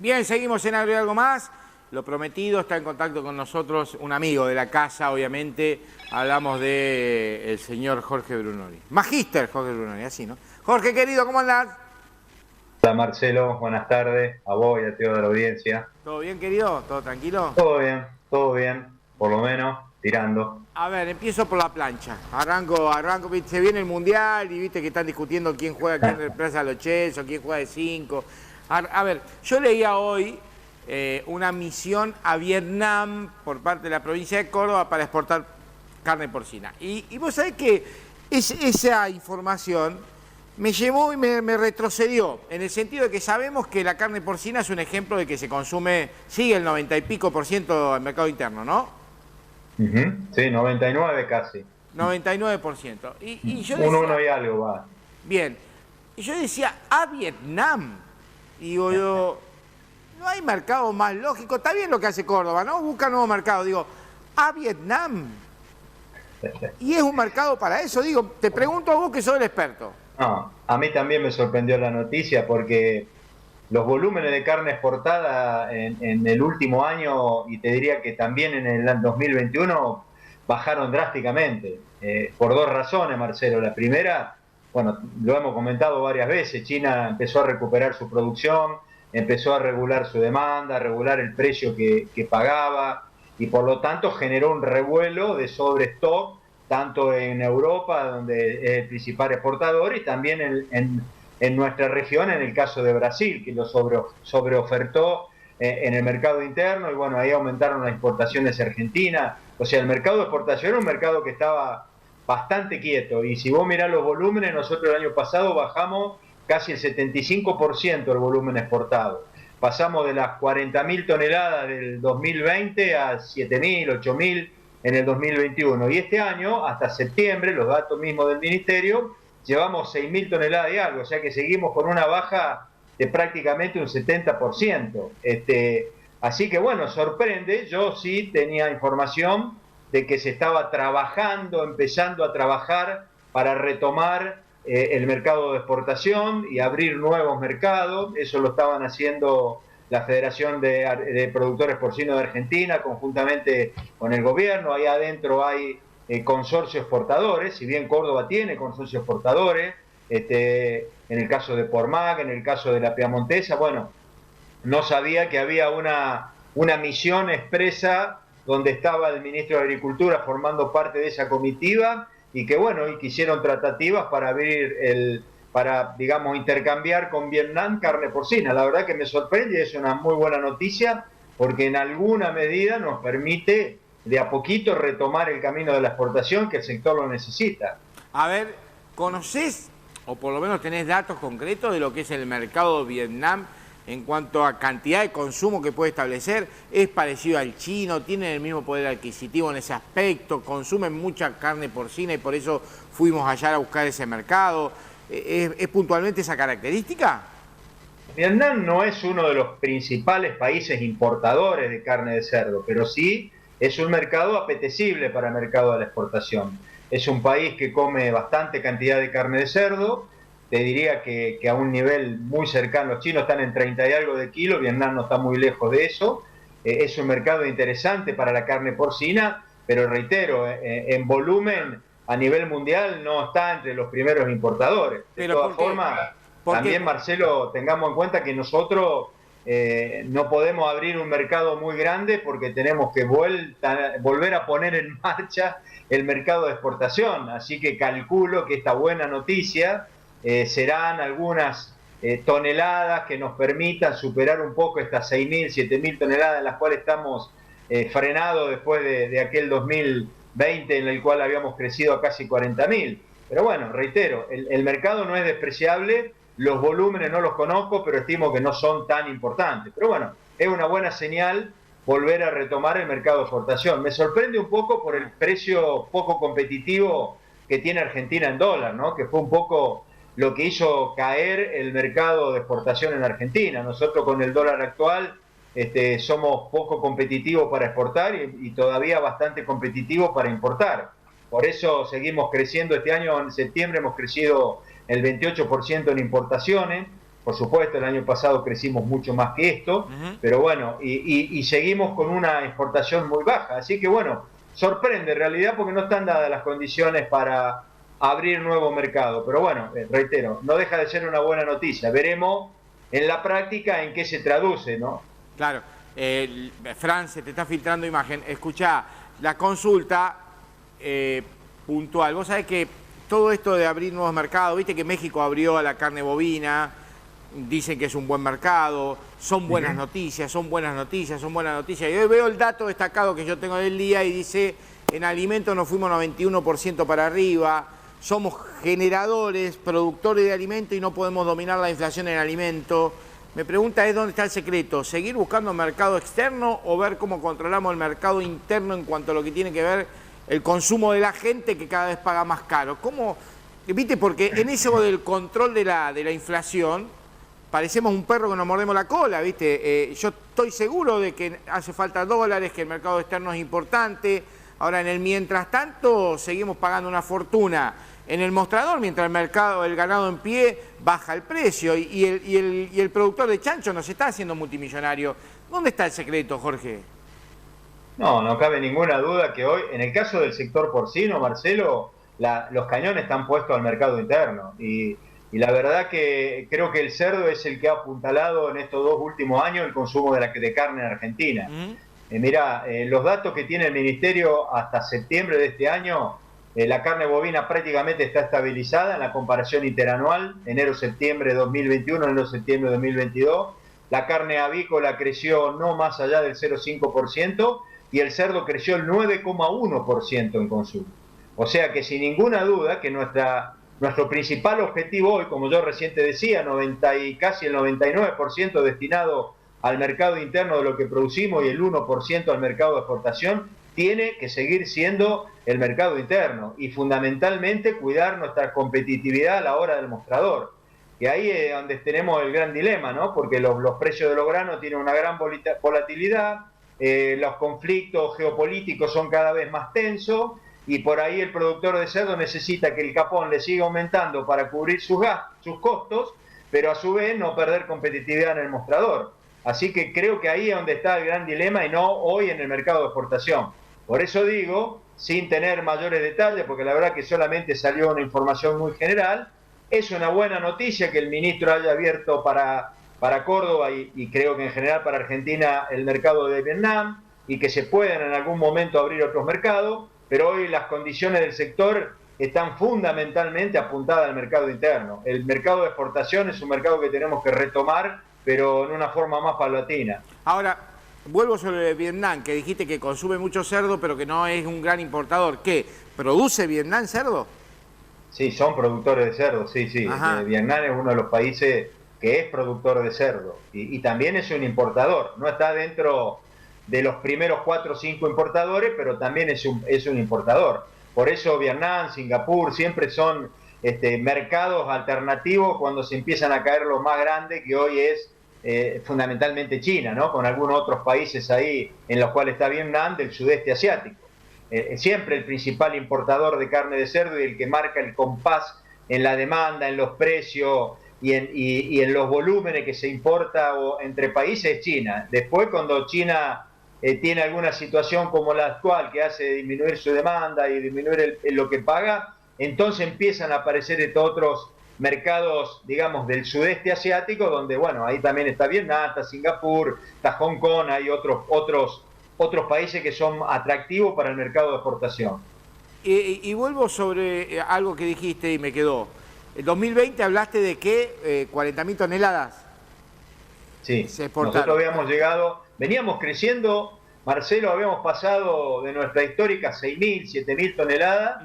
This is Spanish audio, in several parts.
Bien, seguimos en Agregar Algo Más. Lo prometido, está en contacto con nosotros un amigo de la casa, obviamente. Hablamos de el señor Jorge Brunoni. Magíster Jorge Brunoni, así, ¿no? Jorge, querido, ¿cómo andás? Hola Marcelo, buenas tardes, a vos y a toda la audiencia. ¿Todo bien, querido? ¿Todo tranquilo? Todo bien, por lo menos, tirando. A ver, empiezo por la plancha. Arranco, viste, se viene el Mundial y viste que están discutiendo quién juega, quién reemplaza a los Chelsea, quién juega de 5. A ver, yo leía hoy una misión a Vietnam por parte de la provincia de Córdoba para exportar carne porcina. Y vos sabés que esa información me llevó y me retrocedió, en el sentido de que sabemos que la carne porcina es un ejemplo de que se consume, sigue el 90 y pico por ciento al mercado interno, ¿no? Sí, 99 casi. 99%. Y yo Un decía, uno y algo va. bien, y yo decía, a Vietnam. Y digo yo, no hay mercado más lógico. Está bien lo que hace Córdoba, ¿no? Busca nuevo mercado. Digo, a Vietnam. Y es un mercado para eso. Digo, te pregunto a vos que sos el experto. No, a mí también me sorprendió la noticia porque los volúmenes de carne exportada en el último año, y te diría que también en el 2021, bajaron drásticamente. Por dos razones, Marcelo. La primera, bueno, lo hemos comentado varias veces, China empezó a recuperar su producción, empezó a regular su demanda, a regular el precio que pagaba, y por lo tanto generó un revuelo de sobrestock, tanto en Europa, donde es el principal exportador, y también en nuestra región, en el caso de Brasil, que lo sobreofertó en el mercado interno, y bueno, ahí aumentaron las exportaciones argentinas. O sea, el mercado de exportación era un mercado que estaba bastante quieto, y si vos mirás los volúmenes, nosotros el año pasado bajamos casi el 75% del volumen exportado. Pasamos de las 40.000 toneladas del 2020 a 7.000, 8.000 en el 2021. Y este año, hasta septiembre, los datos mismos del Ministerio, llevamos 6.000 toneladas de algo, o sea que seguimos con una baja de prácticamente un 70%. Así que bueno, sorprende. Yo sí tenía información de que se estaba trabajando, empezando a trabajar para retomar el mercado de exportación y abrir nuevos mercados. Eso lo estaban haciendo la Federación de Productores Porcinos de Argentina, conjuntamente con el gobierno. Ahí adentro hay consorcios exportadores, si bien Córdoba tiene consorcios exportadores, en el caso de Pormag, en el caso de la Piamontesa, bueno, no sabía que había una misión expresa donde estaba el ministro de Agricultura formando parte de esa comitiva, y que bueno, y que hicieron tratativas para para, digamos, intercambiar con Vietnam carne porcina. La verdad que me sorprende, es una muy buena noticia, porque en alguna medida nos permite de a poquito retomar el camino de la exportación, que el sector lo necesita. A ver, ¿conocés o por lo menos tenés datos concretos de lo que es el mercado de Vietnam en cuanto a cantidad de consumo que puede establecer? ¿Es parecido al chino? ¿Tienen el mismo poder adquisitivo en ese aspecto? ¿Consumen mucha carne porcina y por eso fuimos allá a buscar ese mercado? ¿Es puntualmente esa característica? Vietnam no es uno de los principales países importadores de carne de cerdo, pero sí es un mercado apetecible para el mercado de la exportación. Es un país que come bastante cantidad de carne de cerdo. Te diría que a un nivel muy cercano, los chinos están en 30 y algo de kilo, Vietnam no está muy lejos de eso. Es un mercado interesante para la carne porcina, pero reitero, en volumen a nivel mundial no está entre los primeros importadores. De Pero todas formas, también, Marcelo, tengamos en cuenta que nosotros no podemos abrir un mercado muy grande, porque tenemos que volver a poner en marcha el mercado de exportación. Así que calculo que esta buena noticia serán algunas toneladas que nos permitan superar un poco estas 6.000, 7.000 toneladas en las cuales estamos frenados después de aquel 2020, en el cual habíamos crecido a casi 40.000. Pero bueno, reitero, el mercado no es despreciable, los volúmenes no los conozco, pero estimo que no son tan importantes. Pero bueno, es una buena señal volver a retomar el mercado de exportación. Me sorprende un poco por el precio poco competitivo que tiene Argentina en dólar, ¿no? Que fue un poco lo que hizo caer el mercado de exportación en Argentina. Nosotros con el dólar actual somos poco competitivos para exportar, y todavía bastante competitivos para importar. Por eso seguimos creciendo. Este año, en septiembre, hemos crecido el 28% en importaciones. Por supuesto, el año pasado crecimos mucho más que esto, pero bueno, y seguimos con una exportación muy baja. Así que bueno, sorprende en realidad porque no están dadas las condiciones para abrir nuevo mercado. Pero bueno, reitero, no deja de ser una buena noticia. Veremos en la práctica en qué se traduce, ¿no? Claro. Fran, se te está filtrando imagen. Escuchá, la consulta puntual. Vos sabés que todo esto de abrir nuevos mercados, viste que México abrió a la carne bovina, dicen que es un buen mercado, son buenas noticias, son buenas noticias, son buenas noticias. Y hoy veo el dato destacado que yo tengo del día y dice, en alimentos nos fuimos 91% para arriba, somos generadores, productores de alimentos y no podemos dominar la inflación en alimentos. Mi pregunta es, ¿dónde está el secreto? ¿Seguir buscando mercado externo o ver cómo controlamos el mercado interno en cuanto a lo que tiene que ver el consumo de la gente que cada vez paga más caro? ¿Cómo? ¿Viste? Porque en eso del control de la inflación parecemos un perro que nos mordemos la cola, ¿viste? Yo estoy seguro de que hace falta dólares, que el mercado externo es importante. Ahora, en el mientras tanto, seguimos pagando una fortuna en el mostrador, mientras el mercado, el ganado en pie, baja el precio y el productor de chancho no se está haciendo multimillonario. ¿Dónde está el secreto, Jorge? No, no cabe ninguna duda que hoy, en el caso del sector porcino, Marcelo, los cañones están puestos al mercado interno. Y la verdad que creo que el cerdo es el que ha apuntalado en estos 2 últimos años el consumo de carne en Argentina. Mirá, los datos que tiene el Ministerio hasta septiembre de este año, la carne bovina prácticamente está estabilizada en la comparación interanual, enero-septiembre de 2021, enero-septiembre de 2022. La carne avícola creció no más allá del 0,5% y el cerdo creció el 9,1% en consumo. O sea que sin ninguna duda que nuestro principal objetivo hoy, como yo recién te decía, casi el 99% destinado al mercado interno de lo que producimos y el 1% al mercado de exportación, tiene que seguir siendo el mercado interno y fundamentalmente cuidar nuestra competitividad a la hora del mostrador. Y ahí es donde tenemos el gran dilema, ¿no? Porque los precios de los granos tienen una gran volatilidad, los conflictos geopolíticos son cada vez más tensos y por ahí el productor de cerdo necesita que el capón le siga aumentando para cubrir sus costos, pero a su vez no perder competitividad en el mostrador. Así que creo que ahí es donde está el gran dilema y no hoy en el mercado de exportación. Por eso digo, sin tener mayores detalles, porque la verdad que solamente salió una información muy general, es una buena noticia que el ministro haya abierto para Córdoba y creo que en general para Argentina el mercado de Vietnam y que se puedan en algún momento abrir otros mercados, pero hoy las condiciones del sector están fundamentalmente apuntadas al mercado interno. El mercado de exportación es un mercado que tenemos que retomar, pero en una forma más paulatina. Ahora, vuelvo sobre Vietnam, que dijiste que consume mucho cerdo, pero que no es un gran importador. ¿Qué? ¿Produce Vietnam cerdo? Sí, son productores de cerdo, sí. Vietnam es uno de los países que es productor de cerdo y también es un importador. No está dentro de los primeros 4 o 5 importadores, pero también es un importador. Por eso Vietnam, Singapur siempre son mercados alternativos cuando se empiezan a caer los más grandes, que hoy es fundamentalmente China, ¿no? Con algunos otros países ahí en los cuales está Vietnam del sudeste asiático. Siempre el principal importador de carne de cerdo y el que marca el compás en la demanda, en los precios y en los volúmenes que se importa entre países es China. Después, cuando China tiene alguna situación como la actual que hace disminuir su demanda y disminuir lo que paga, entonces empiezan a aparecer estos otros mercados, digamos, del sudeste asiático, donde, bueno, ahí también está Vietnam, está Singapur, está Hong Kong, hay otros países que son atractivos para el mercado de exportación. Y vuelvo sobre algo que dijiste y me quedó. En 2020 hablaste de que 40.000 toneladas sí, se exportaron. Nosotros veníamos creciendo, Marcelo, habíamos pasado de nuestra histórica 6.000, 7.000 toneladas.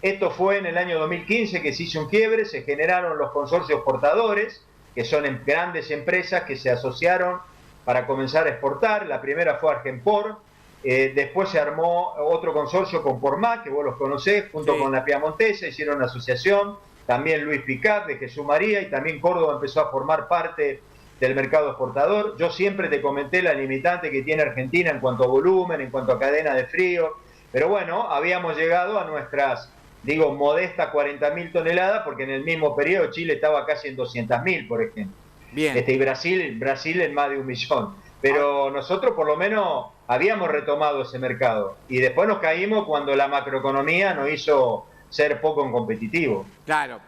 Esto fue en el año 2015 que se hizo un quiebre, se generaron los consorcios exportadores, que son grandes empresas que se asociaron para comenzar a exportar. La primera fue Argenpor, después se armó otro consorcio con Pormac, que vos los conocés, junto con la Piamontesa, hicieron una asociación, también Luis Picat de Jesús María, y también Córdoba empezó a formar parte del mercado exportador. Yo siempre te comenté la limitante que tiene Argentina en cuanto a volumen, en cuanto a cadena de frío, pero bueno, habíamos llegado a nuestras, modestas 40.000 toneladas, porque en el mismo periodo Chile estaba casi en 200.000, por ejemplo. Bien. Y Brasil en más de 1 millón. Pero nosotros por lo menos habíamos retomado ese mercado. Y después nos caímos cuando la macroeconomía nos hizo ser poco competitivos. Claro,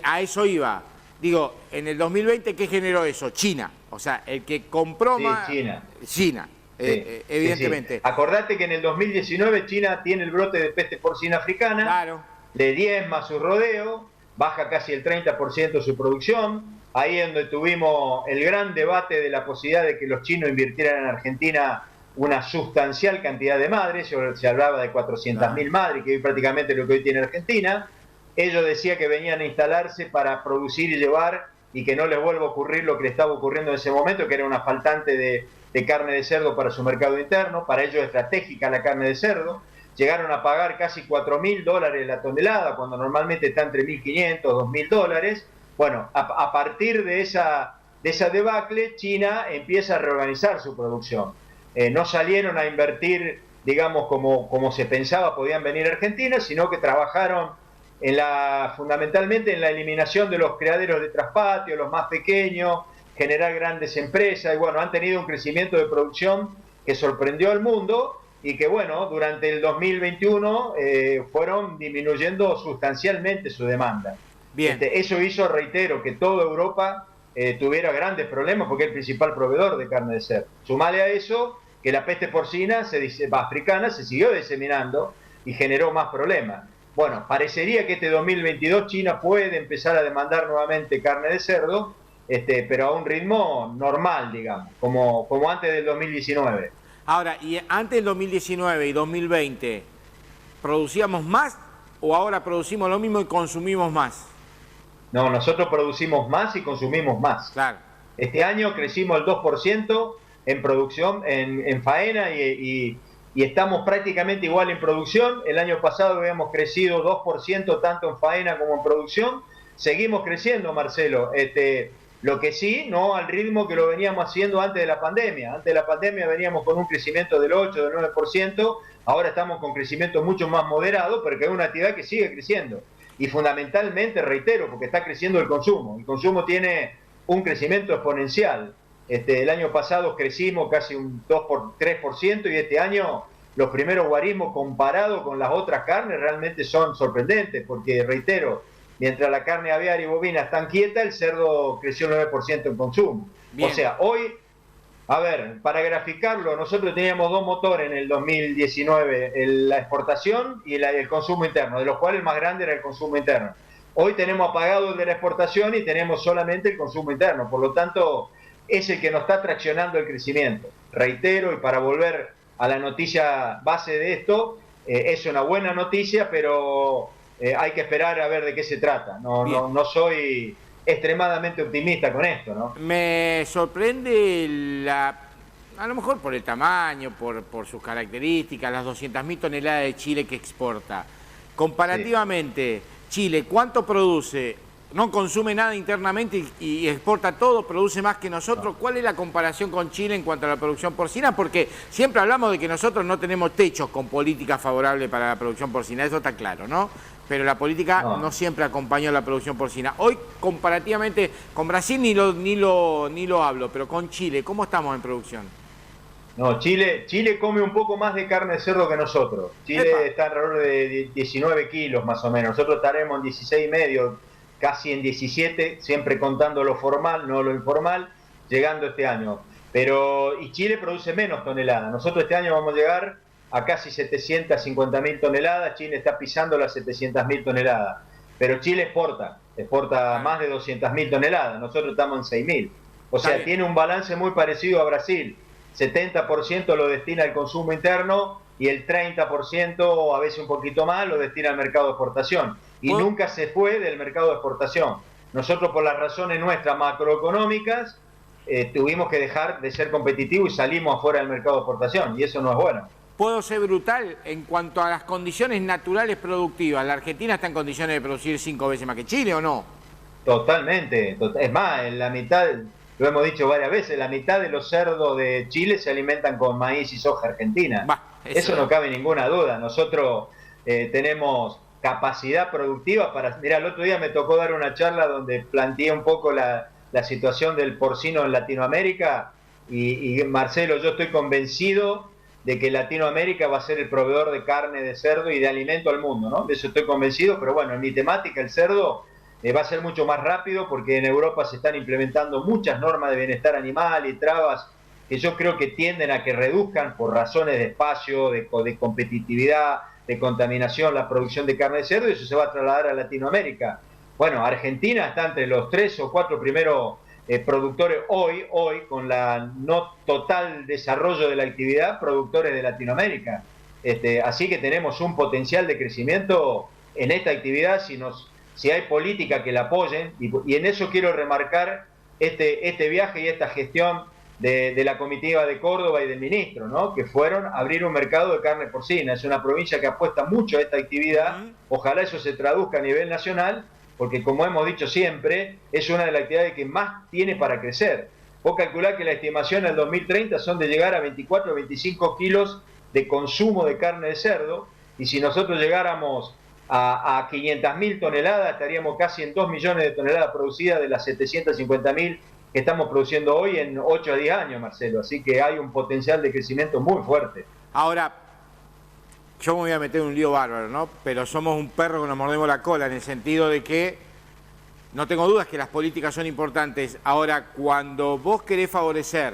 a eso iba. Digo, en el 2020, ¿qué generó eso? China. O sea, el que compró Sí, más... China. China, Sí, evidentemente. sí. Acordate que en el 2019 China tiene el brote de peste porcina africana, Claro. le diezma su rodeo, baja casi el 30% su producción. Ahí es donde tuvimos el gran debate de la posibilidad de que los chinos invirtieran en Argentina una sustancial cantidad de madres. Se hablaba de 400.000 madres, que es prácticamente lo que hoy tiene Argentina. Ellos decían que venían a instalarse para producir y llevar, y que no les vuelva a ocurrir lo que le estaba ocurriendo en ese momento, que era una faltante de carne de cerdo para su mercado interno. Para ellos es estratégica la carne de cerdo. Llegaron a pagar casi $4.000 la tonelada, cuando normalmente está entre $1.500, $2.000. Bueno, a partir de esa debacle, China empieza a reorganizar su producción. No salieron a invertir, digamos, como se pensaba podían venir a Argentina, sino que trabajaron fundamentalmente en la eliminación de los criaderos de traspatio, los más pequeños, generar grandes empresas. Y bueno, han tenido un crecimiento de producción que sorprendió al mundo, y que bueno, durante el 2021 fueron disminuyendo sustancialmente su demanda. Bien. Eso hizo, reitero, que toda Europa tuviera grandes problemas, porque es el principal proveedor de carne de cerdo. Sumale a eso que la peste porcina africana se siguió diseminando y generó más problemas. Bueno, parecería que este 2022 China puede empezar a demandar nuevamente carne de cerdo, pero a un ritmo normal, digamos, como antes del 2019. Ahora, ¿y antes del 2019 y 2020 producíamos más o ahora producimos lo mismo y consumimos más? No, nosotros producimos más y consumimos más. Claro. Este año crecimos el 2% en producción, en faena, y estamos prácticamente igual en producción. El año pasado habíamos crecido 2% tanto en faena como en producción. Seguimos creciendo, Marcelo. Lo que sí, no al ritmo que lo veníamos haciendo antes de la pandemia. Antes de la pandemia veníamos con un crecimiento del 8, del 9%. Ahora estamos con crecimiento mucho más moderado, pero que es una actividad que sigue creciendo. Y fundamentalmente, reitero, porque está creciendo el consumo. El consumo tiene un crecimiento exponencial. El año pasado crecimos casi un 3%, y este año los primeros guarismos comparados con las otras carnes realmente son sorprendentes, porque, reitero, mientras la carne aviar y bovina están quietas, el cerdo creció un 9% en consumo. Bien. O sea, hoy, a ver, para graficarlo, nosotros teníamos dos motores en el 2019, la exportación y el consumo interno, de los cuales el más grande era el consumo interno. Hoy tenemos apagado el de la exportación y tenemos solamente el consumo interno, por lo tanto es el que nos está traccionando el crecimiento. Reitero, y para volver a la noticia base de esto, es una buena noticia, pero hay que esperar a ver de qué se trata. No soy extremadamente optimista con esto, ¿no? Me sorprende a lo mejor por el tamaño, por sus características, las 200.000 toneladas de chile que exporta. Comparativamente, sí. Chile, ¿cuánto produce? No consume nada internamente y exporta todo, produce más que nosotros. ¿Cuál es la comparación con Chile en cuanto a la producción porcina? Porque siempre hablamos de que nosotros no tenemos techos con políticas favorables para la producción porcina, eso está claro, ¿no? Pero la política no siempre acompañó la producción porcina. Hoy, comparativamente, con Brasil ni lo hablo, pero con Chile, ¿cómo estamos en producción? No, Chile come un poco más de carne de cerdo que nosotros. Chile está alrededor de 19 kilos más o menos. Nosotros estaremos en 16,5, casi en 17, siempre contando lo formal, no lo informal, llegando este año. Y Chile produce menos toneladas. Nosotros este año vamos a llegar a casi 750.000 toneladas. Chile está pisando las 700.000 toneladas. Pero Chile exporta más de 200.000 toneladas. Nosotros estamos en 6.000. O sea, tiene un balance muy parecido a Brasil. 70% lo destina al consumo interno y el 30%, o a veces un poquito más, lo destina al mercado de exportación. Y nunca se fue del mercado de exportación. Nosotros, por las razones nuestras macroeconómicas, tuvimos que dejar de ser competitivos y salimos afuera del mercado de exportación, y eso no es bueno. ¿Puedo ser brutal en cuanto a las condiciones naturales productivas? ¿La Argentina está en condiciones de producir 5 veces más que Chile o no? Totalmente. Es más, en la mitad, lo hemos dicho varias veces, la mitad de los cerdos de Chile se alimentan con maíz y soja argentina. Eso no cabe ninguna duda. Nosotros tenemos capacidad productiva para... Mira, el otro día me tocó dar una charla donde planteé un poco la la situación del porcino en Latinoamérica y Marcelo, yo estoy convencido de que Latinoamérica va a ser el proveedor de carne de cerdo y de alimento al mundo, ¿no? De eso estoy convencido, pero bueno, en mi temática el cerdo va a ser mucho más rápido porque en Europa se están implementando muchas normas de bienestar animal y trabas que yo creo que tienden a que reduzcan por razones de espacio, de competitividad, de contaminación la producción de carne de cerdo y eso se va a trasladar a Latinoamérica. Bueno, Argentina está entre los 3 o 4 primeros productores hoy, con la no total desarrollo de la actividad, productores de Latinoamérica. Así que tenemos un potencial de crecimiento en esta actividad si hay política que la apoyen, y en eso quiero remarcar este viaje y esta gestión de la comitiva de Córdoba y del ministro, ¿no? Que fueron a abrir un mercado de carne porcina. Es una provincia que apuesta mucho a esta actividad, ojalá eso se traduzca a nivel nacional, porque como hemos dicho siempre, es una de las actividades que más tiene para crecer. Vos calculás que la estimación al 2030 son de llegar a 24 o 25 kilos de consumo de carne de cerdo, y si nosotros llegáramos a 500.000 toneladas, estaríamos casi en 2 millones de toneladas producidas de las 750.000 que estamos produciendo hoy en 8 a 10 años, Marcelo. Así que hay un potencial de crecimiento muy fuerte. Ahora, yo me voy a meter en un lío bárbaro, ¿no? Pero somos un perro que nos mordemos la cola, en el sentido de que no tengo dudas que las políticas son importantes. Ahora, cuando vos querés favorecer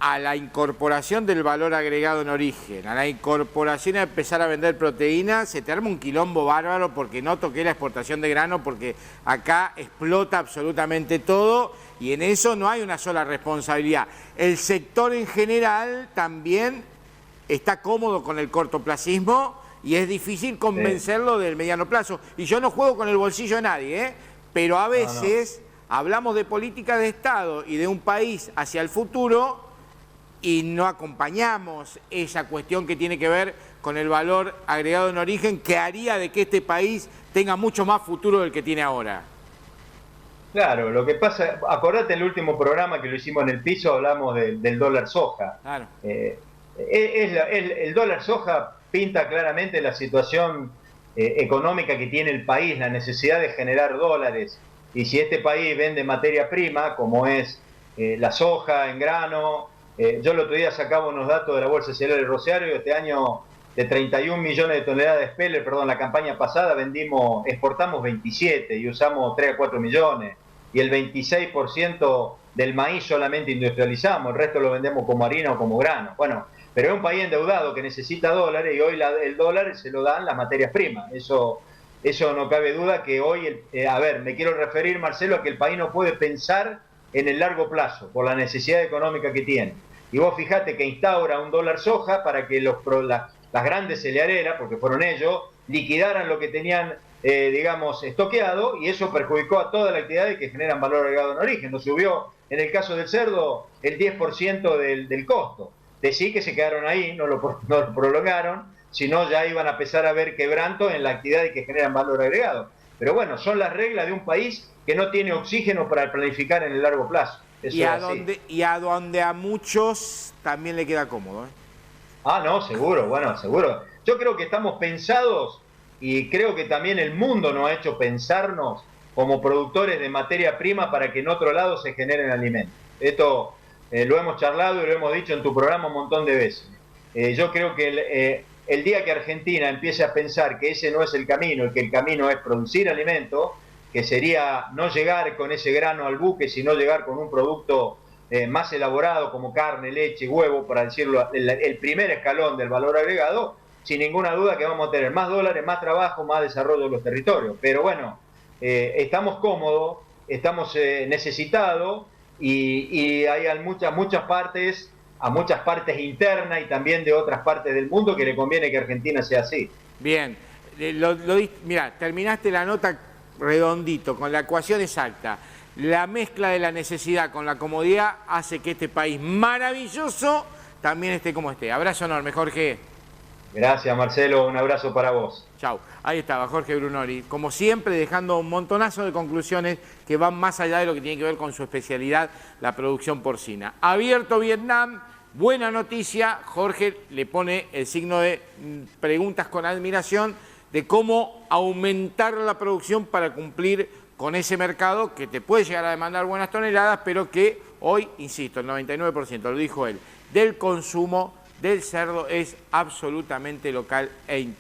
a la incorporación del valor agregado en origen, a la incorporación a empezar a vender proteínas, se te arma un quilombo bárbaro porque no toqué la exportación de grano, porque acá explota absolutamente todo y en eso no hay una sola responsabilidad. El sector en general también está cómodo con el cortoplacismo y es difícil convencerlo del mediano plazo. Y yo no juego con el bolsillo de nadie, pero a veces hablamos de política de Estado y de un país hacia el futuro y no acompañamos esa cuestión que tiene que ver con el valor agregado en origen que haría de que este país tenga mucho más futuro del que tiene ahora. Claro, lo que pasa, acordate el último programa que lo hicimos en el piso, hablamos del dólar soja. Claro. El dólar soja pinta claramente la situación económica que tiene el país, la necesidad de generar dólares. Y si este país vende materia prima, como es la soja en grano, yo el otro día sacaba unos datos de la Bolsa Cereal del Rosario, este año de 31 millones de toneladas de speller, la campaña pasada exportamos 27 y usamos 3 a 4 millones. Y el 26% del maíz solamente industrializamos, el resto lo vendemos como harina o como grano. Bueno, pero es un país endeudado que necesita dólares y hoy el dólar se lo dan las materias primas. Eso no cabe duda que hoy, me quiero referir, Marcelo, a que el país no puede pensar en el largo plazo por la necesidad económica que tiene. Y vos fijate que instaura un dólar soja para que las grandes cerealeras, porque fueron ellos, liquidaran lo que tenían, estoqueado, y eso perjudicó a toda la actividad que generan valor agregado en origen. Nos subió, en el caso del cerdo, el 10% del costo. Decí que se quedaron ahí, no lo prolongaron, sino ya iban a empezar a ver quebranto en la actividad que generan valor agregado. Pero bueno, son las reglas de un país que no tiene oxígeno para planificar en el largo plazo. Y a donde a muchos también le queda cómodo. No, seguro, seguro. Yo creo que estamos pensados y creo que también el mundo nos ha hecho pensarnos como productores de materia prima para que en otro lado se generen alimentos. Esto lo hemos charlado y lo hemos dicho en tu programa un montón de veces. Yo creo que el día que Argentina empiece a pensar que ese no es el camino y que el camino es producir alimentos, que sería no llegar con ese grano al buque, sino llegar con un producto más elaborado como carne, leche, huevo, para decirlo, el primer escalón del valor agregado, sin ninguna duda que vamos a tener más dólares, más trabajo, más desarrollo de los territorios. Pero bueno, estamos cómodos, estamos necesitados y hay muchas partes internas y también de otras partes del mundo que le conviene que Argentina sea así. Bien, mirá, terminaste la nota redondito, con la ecuación exacta. La mezcla de la necesidad con la comodidad hace que este país maravilloso también esté como esté. Abrazo enorme, Jorge. Gracias, Marcelo. Un abrazo para vos. Chau. Ahí estaba Jorge Brunori, como siempre dejando un montonazo de conclusiones que van más allá de lo que tiene que ver con su especialidad, la producción porcina. Abierto Vietnam, buena noticia. Jorge le pone el signo de preguntas con admiración de cómo aumentar la producción para cumplir con ese mercado que te puede llegar a demandar buenas toneladas, pero que hoy, insisto, el 99%, lo dijo él, del consumo del cerdo es absolutamente local e interno.